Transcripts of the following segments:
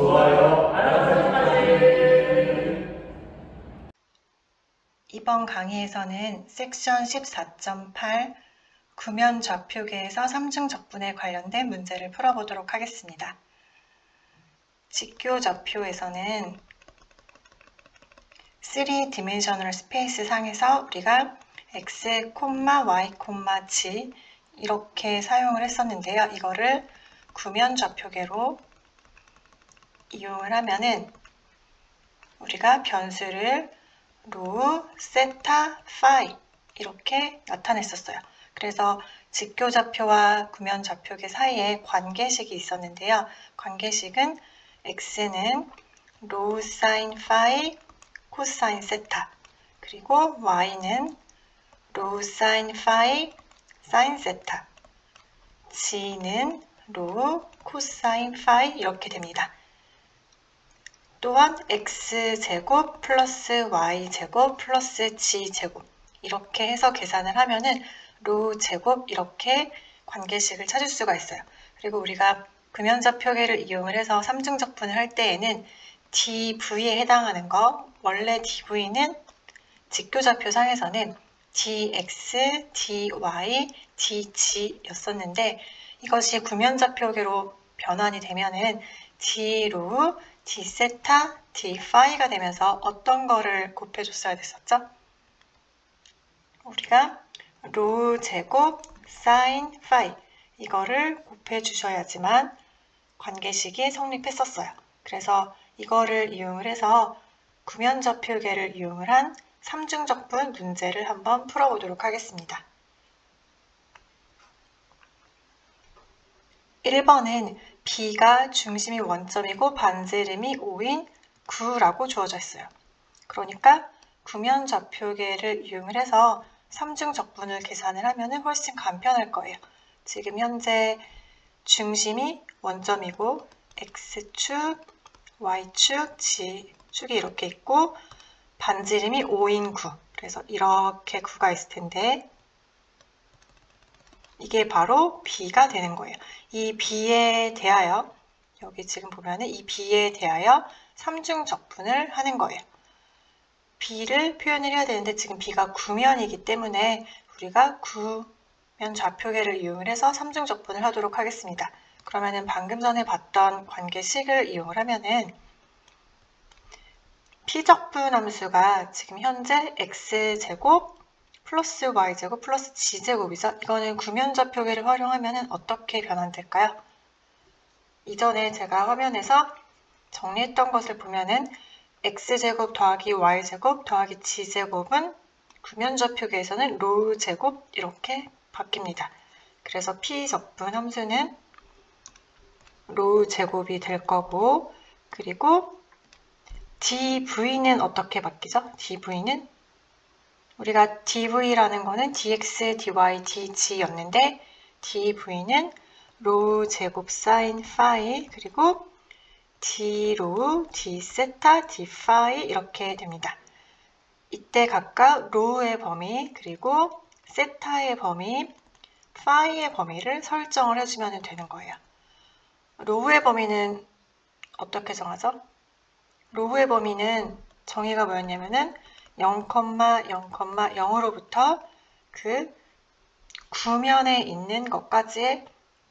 좋아요, 알람 설정까지. 이번 강의에서는 섹션 14.8 구면 좌표계에서 삼중 적분에 관련된 문제를 풀어보도록 하겠습니다. 직교 좌표에서는 3디멘셔널 스페이스 상에서 우리가 x, y, g 이렇게 사용을 했었는데요. 이거를 구면 좌표계로 이용을 하면은 우리가 변수를 로, 세타, 파이 이렇게 나타냈었어요. 그래서 직교 좌표와 구면 좌표계 사이에 관계식이 있었는데요. 관계식은 x는 로 사인 파이, 코사인 세타, 그리고 y는 로 사인 파이, 사인 세타, g는 로 코사인 파이 이렇게 됩니다. 또한 x제곱 플러스 y제곱 플러스 g제곱 이렇게 해서 계산을 하면은 로 제곱 이렇게 관계식을 찾을 수가 있어요. 그리고 우리가 구면좌표계를 이용을 해서 삼중적분을 할 때에는 dv에 해당하는 거, 원래 dv는 직교좌표상에서는 dx, dy, dg 였었는데 이것이 구면좌표계로 변환이 되면은 d로 d세타, d파이가 되면서 어떤 거를 곱해줬어야 됐었죠? 우리가 로 제곱 사인 파이 이거를 곱해주셔야지만 관계식이 성립했었어요. 그래서 이거를 이용을 해서 구면좌표계를 이용을 한 삼중적분 문제를 한번 풀어보도록 하겠습니다. 1번은 B가 중심이 원점이고 반지름이 5인 9라고 주어져 있어요. 그러니까 구면좌표계를 이용을 해서 삼중적분을 계산을 하면 훨씬 간편할 거예요. 지금 현재 중심이 원점이고 X축, Y축, G축이 이렇게 있고 반지름이 5인 9. 그래서 이렇게 9가 있을 텐데 이게 바로 B가 되는 거예요. 이 B에 대하여 여기 지금 보면은 이 B에 대하여 삼중적분을 하는 거예요. B를 표현을 해야 되는데 지금 B가 구면이기 때문에 우리가 구면 좌표계를 이용을 해서 삼중적분을 하도록 하겠습니다. 그러면은 방금 전에 봤던 관계식을 이용을 하면은 P적분 함수가 지금 현재 X제곱 플러스 Y제곱 플러스 G제곱이죠. 이거는 구면좌표계를 활용하면 어떻게 변환될까요? 이전에 제가 화면에서 정리했던 것을 보면은 X제곱 더하기 Y제곱 더하기 G제곱은 구면좌표계에서는 로 제곱 이렇게 바뀝니다. 그래서 P적분 함수는 로 제곱이 될 거고 그리고 dv는 어떻게 바뀌죠? dv는 우리가 dv라는 거는 dx, dy, dg였는데 dv는 로 제곱 사인 파이 그리고 d로, d세타, d파이 이렇게 됩니다. 이때 각각 로의 범위 그리고 세타의 범위, 파이의 범위를 설정을 해주면 되는 거예요. 로의 범위는 어떻게 정하죠? 로우의 범위는 정의가 뭐였냐면은 0,0,0으로부터 그 구면에 있는 것까지의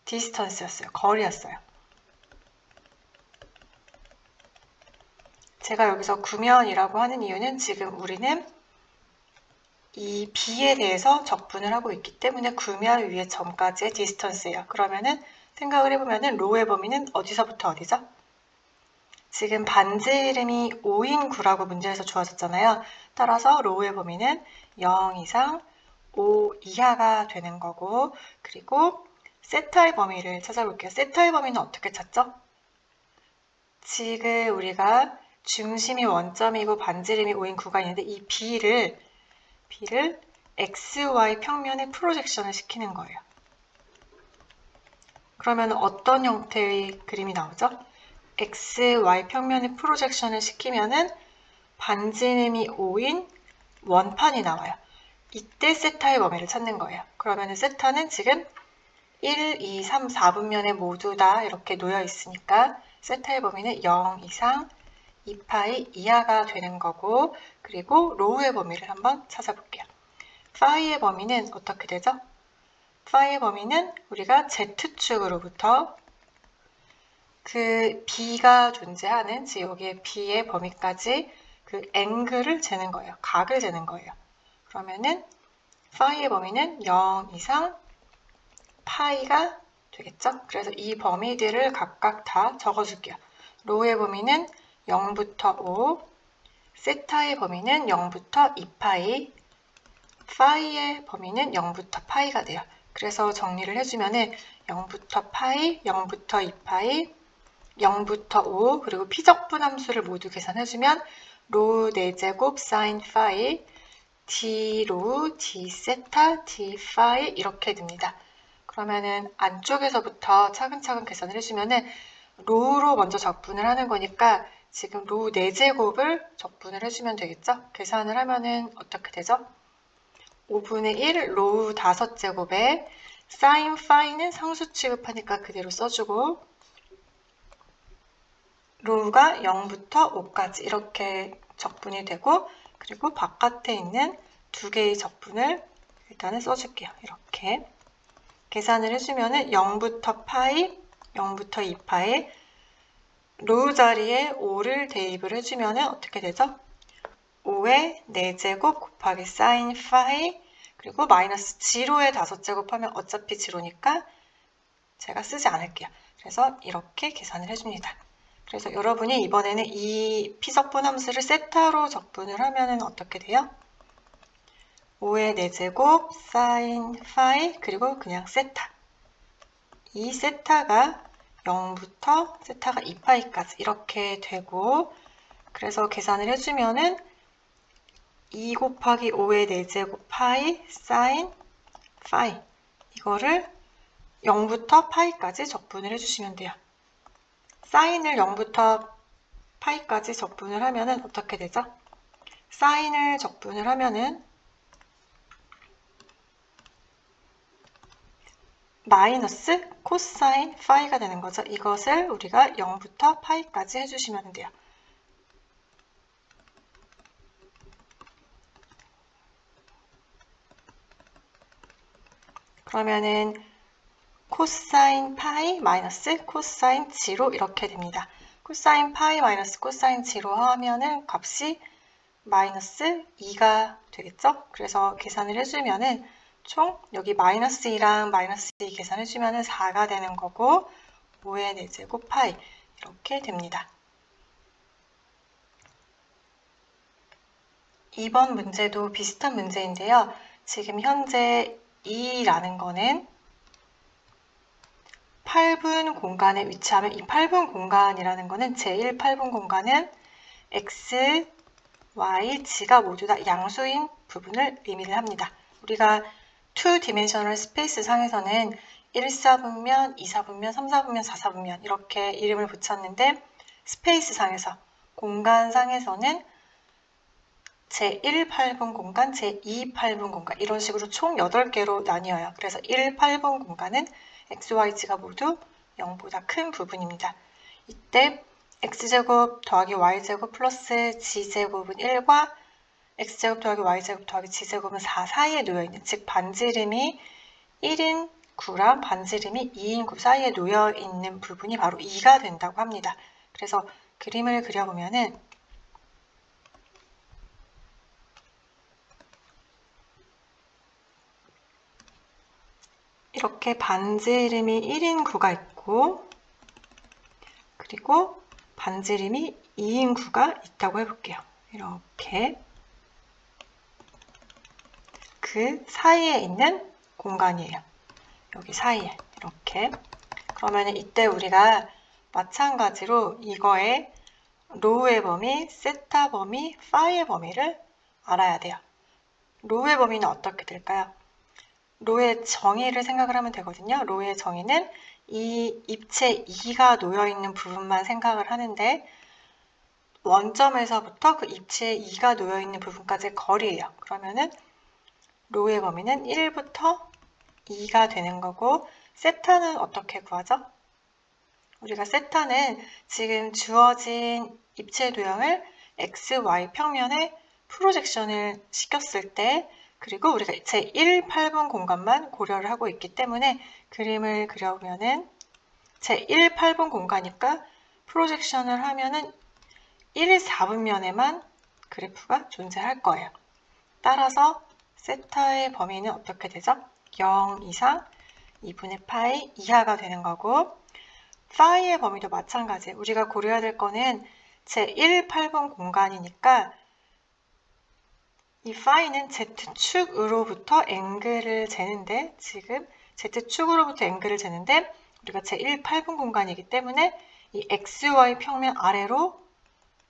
디스턴스였어요. 거리였어요. 제가 여기서 구면이라고 하는 이유는 지금 우리는 이 B에 대해서 적분을 하고 있기 때문에 구면 위의 점까지의 디스턴스예요. 그러면은 생각을 해보면은 로우의 범위는 어디서부터 어디죠? 지금 반지름이 5인 9라고 문제에서 주어졌잖아요. 따라서 로우의 범위는 0 이상 5 이하가 되는 거고 그리고 세타의 범위를 찾아볼게요. 세타의 범위는 어떻게 찾죠? 지금 우리가 중심이 원점이고 반지름이 5인 9가 있는데 이 B를 XY 평면에 프로젝션을 시키는 거예요. 그러면 어떤 형태의 그림이 나오죠? XY 평면에 프로젝션을 시키면은 반지름이 5인 원판이 나와요. 이때 세타의 범위를 찾는 거예요. 그러면 세타는 지금 1, 2, 3, 4분면에 모두 다 이렇게 놓여 있으니까 세타의 범위는 0 이상 2파이 이하가 되는 거고, 그리고 로우의 범위를 한번 찾아볼게요. 파이의 범위는 어떻게 되죠? 파이의 범위는 우리가 Z축으로부터 그 B가 존재하는, 즉 여기에 B의 범위까지 그 앵글을 재는 거예요. 각을 재는 거예요. 그러면은 파이의 범위는 0 이상 파이가 되겠죠? 그래서 이 범위들을 각각 다 적어줄게요. 로우의 범위는 0부터 5, 세타의 범위는 0부터 2파이, 파이의 범위는 0부터 파이가 돼요. 그래서 정리를 해주면은 0부터 파이, 0부터 2파이, 0부터 5, 그리고 피적분 함수를 모두 계산해주면 로우 4제곱 사인 파이, d 로우, d 세타, d 파이 이렇게 됩니다. 그러면은 안쪽에서부터 차근차근 계산을 해주면은 로우로 먼저 적분을 하는 거니까 지금 로우 4제곱을 적분을 해주면 되겠죠? 계산을 하면은 어떻게 되죠? 5분의 1 로우 5제곱에 사인 파이는 상수 취급하니까 그대로 써주고 로우가 0부터 5까지 이렇게 적분이 되고, 그리고 바깥에 있는 두 개의 적분을 일단은 써줄게요. 이렇게 계산을 해주면은 0부터 파이, 0부터 2파이, 로우 자리에 5를 대입을 해주면은 어떻게 되죠? 5의 4제곱 곱하기 사인 파이, 그리고 마이너스 지로의 5제곱 하면 어차피 지로니까 제가 쓰지 않을게요. 그래서 이렇게 계산을 해줍니다. 그래서 여러분이 이번에는 이 피적분 함수를 세타로 적분을 하면은 어떻게 돼요? 5의 4제곱 사인 파이, 그리고 그냥 세타. 이 세타가 0부터 세타가 2파이까지 이렇게 되고, 그래서 계산을 해주면은 2 곱하기 5의 4제곱 파이 사인 파이, 이거를 0부터 파이까지 적분을 해주시면 돼요. 사인을 0부터 파이까지 적분을 하면은 어떻게 되죠? 사인을 적분을 하면은 마이너스 코사인 파이가 되는 거죠. 이것을 우리가 0부터 파이까지 해주시면 돼요. 그러면은 코사인 파이 마이너스 코사인 지로 이렇게 됩니다. 코사인 파이 마이너스 코사인 지로 하면은 값이 마이너스 2가 되겠죠? 그래서 계산을 해주면은 총 여기 마이너스 2랑 마이너스 2 계산해주면은 4가 되는 거고, 5의 4제곱 파이 이렇게 됩니다. 이번 문제도 비슷한 문제인데요. 지금 현재 2라는 거는 8분 공간에 위치하면, 이 8분 공간이라는 거는 제1 8분 공간은 x, y, g가 모두 다 양수인 부분을 의미를 합니다. 우리가 2디멘셔널 스페이스 상에서는 1사분면, 2사분면, 3사분면, 4사분면 이렇게 이름을 붙였는데, 스페이스 상에서, 공간상에서는 제1 8분 공간, 제2 8분 공간 이런 식으로 총 8개로 나뉘어요. 그래서 1 8분 공간은 x, y, g가 모두 0보다 큰 부분입니다. 이때 x제곱 더하기 y제곱 플러스 g제곱은 1과 x제곱 더하기 y제곱 더하기 g제곱은 4 사이에 놓여있는, 즉 반지름이 1인 9랑 반지름이 2인 9 사이에 놓여있는 부분이 바로 2가 된다고 합니다. 그래서 그림을 그려보면은 이렇게 반지름이 1인 9가 있고, 그리고 반지름이 2인 9가 있다고 해볼게요. 이렇게 그 사이에 있는 공간이에요. 여기 사이에 이렇게. 그러면 이때 우리가 마찬가지로 이거의 로우의 범위, 세타 범위, 파이의 범위를 알아야 돼요. 로우의 범위는 어떻게 될까요? 로의 정의를 생각을 하면 되거든요. 로의 정의는 이 입체 2가 놓여있는 부분만 생각을 하는데, 원점에서부터 그 입체 2가 놓여있는 부분까지의 거리예요. 그러면은 로의 범위는 1부터 2가 되는 거고, 세타는 어떻게 구하죠? 우리가 세타는 지금 주어진 입체 도형을 x, y 평면에 프로젝션을 시켰을 때, 그리고 우리가 제1, 8분 공간만 고려를 하고 있기 때문에 그림을 그려보면은 제1, 8분 공간이니까 프로젝션을 하면은 1, 4분면에만 그래프가 존재할 거예요. 따라서 세타의 범위는 어떻게 되죠? 0 이상 2분의 파이 이하가 되는 거고, 파이의 범위도 마찬가지예요. 우리가 고려해야 될 거는 제1, 8분 공간이니까 이 파이는 Z축으로부터 앵글을 재는데, 지금 Z축으로부터 앵글을 재는데 우리가 제1, 8분 공간이기 때문에 이 XY 평면 아래로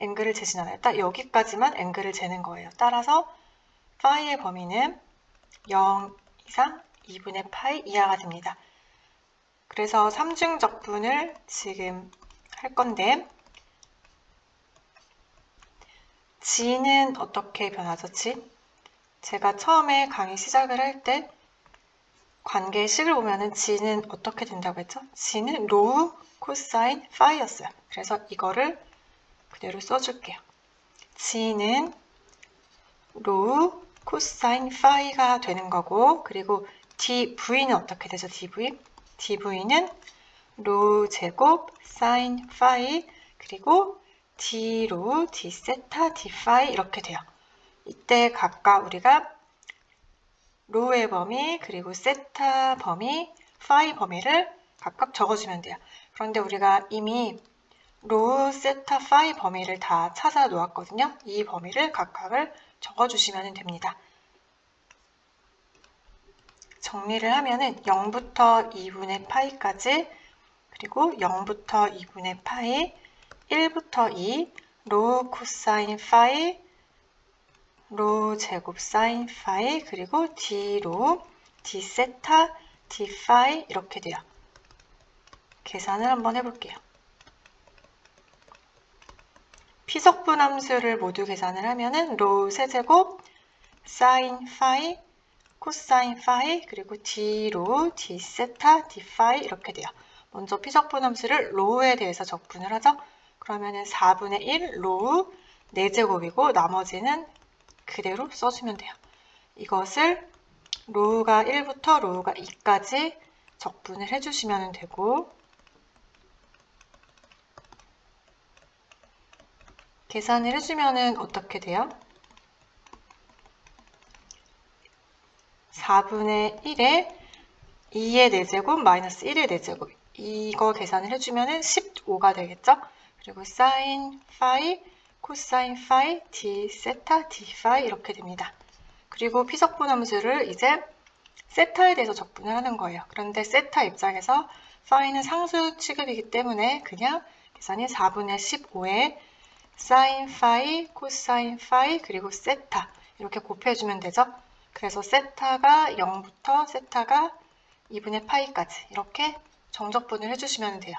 앵글을 재진 않아요. 딱 여기까지만 앵글을 재는 거예요. 따라서 파이의 범위는 0 이상 2분의 파이 이하가 됩니다. 그래서 삼중적분을 지금 할 건데, g는 어떻게 변하죠? g? 제가 처음에 강의 시작을 할 때 관계식을 보면은 g는 어떻게 된다고 했죠? g는 로우 코사인 파이였어요. 그래서 이거를 그대로 써줄게요. g는 로우 코사인 파이가 되는 거고, 그리고 dv는 어떻게 되죠? dv는 로우 제곱 사인 파이, 그리고 d로우, d세타, d파이 이렇게 돼요. 이때 각각 우리가 로우의 범위, 그리고 세타 범위, 파이 범위를 각각 적어주면 돼요. 그런데 우리가 이미 로우, 세타, 파이 범위를 다 찾아 놓았거든요. 이 범위를 각각을 적어주시면 됩니다. 정리를 하면은 0부터 2분의 파이까지, 그리고 0부터 2분의 파이, 1부터 2, 로우 코사인 파이, 로우 제곱 사인 파이, 그리고 d로우, d세타, d파이 이렇게 돼요. 계산을 한번 해볼게요. 피석분 함수를 모두 계산을 하면은 로우 세제곱, 사인 파이, 코사인 파이, 그리고 d로우, d세타, d파이 이렇게 돼요. 먼저 피석분 함수를 로우에 대해서 적분을 하죠. 그러면은 4분의 1 로우 4제곱이고 나머지는 그대로 써주면 돼요. 이것을 로우가 1부터 로우가 2까지 적분을 해주시면 되고, 계산을 해주면 어떻게 돼요? 4분의 1에 2의 4제곱 마이너스 1의 4제곱, 이거 계산을 해주면 15가 되겠죠? 그리고 사인 파이, 코사인 파이, d 세타, d 파이 이렇게 됩니다. 그리고 피석분 함수를 이제 세타에 대해서 적분을 하는 거예요. 그런데 세타 입장에서 파이는 상수 취급이기 때문에 그냥 계산이 4분의 15에 사인 파이, 코사인 파이, 그리고 세타 이렇게 곱해주면 되죠. 그래서 세타가 0부터 세타가 2분의 파이까지 이렇게 정적분을 해주시면 돼요.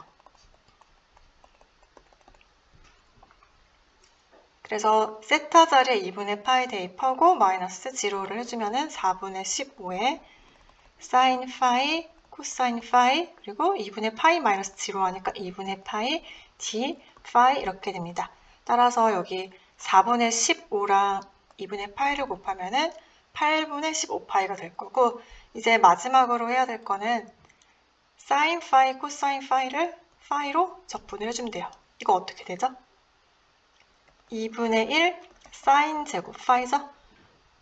그래서 세타 자리에 2분의 파이 대입하고 마이너스 제로를 해주면 4분의 15에 사인 파이, 코사인 파이, 그리고 2분의 파이 마이너스 제로 하니까 2분의 파이, d 파이 이렇게 됩니다. 따라서 여기 4분의 15랑 2분의 파이를 곱하면 8분의 15파이가 될 거고, 이제 마지막으로 해야 될 거는 사인 파이, 코사인 파이를 파이로 적분을 해주면 돼요. 이거 어떻게 되죠? 2분의 1 사인 제곱 파이죠?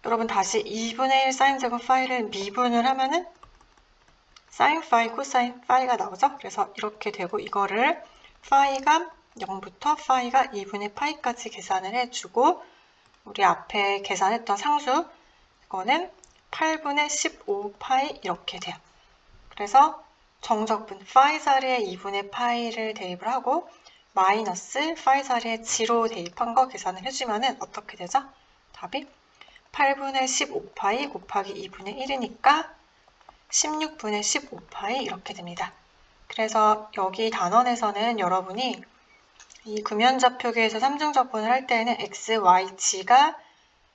여러분 다시 2분의 1 사인 제곱 파이를 미분을 하면은 사인 파이, 코사인 파이가 나오죠? 그래서 이렇게 되고, 이거를 파이가 0부터 파이가 2분의 파이까지 계산을 해주고, 우리 앞에 계산했던 상수, 이거는 8분의 15파이 이렇게 돼요. 그래서 정적분 파이 자리에 2분의 파이를 대입을 하고 마이너스 파이 자리에 제로 대입한 거 계산을 해주면 어떻게 되죠? 답이 8분의 15파이 곱하기 2분의 1이니까 16분의 15파이 이렇게 됩니다. 그래서 여기 단원에서는 여러분이 이 구면좌표계에서 삼중적분을 할 때에는 x, y, g가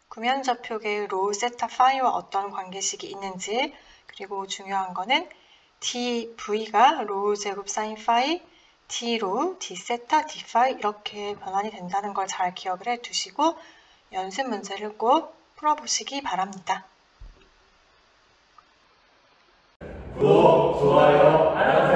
구면좌표계의 로우, 세타, 파이와 어떤 관계식이 있는지, 그리고 중요한 거는 dv가 로우 제곱 사인 파이, D로 D세타, D파이 이렇게 변환이 된다는 걸 잘 기억을 해두시고 연습 문제를 꼭 풀어보시기 바랍니다. 구독, 좋아요, 알람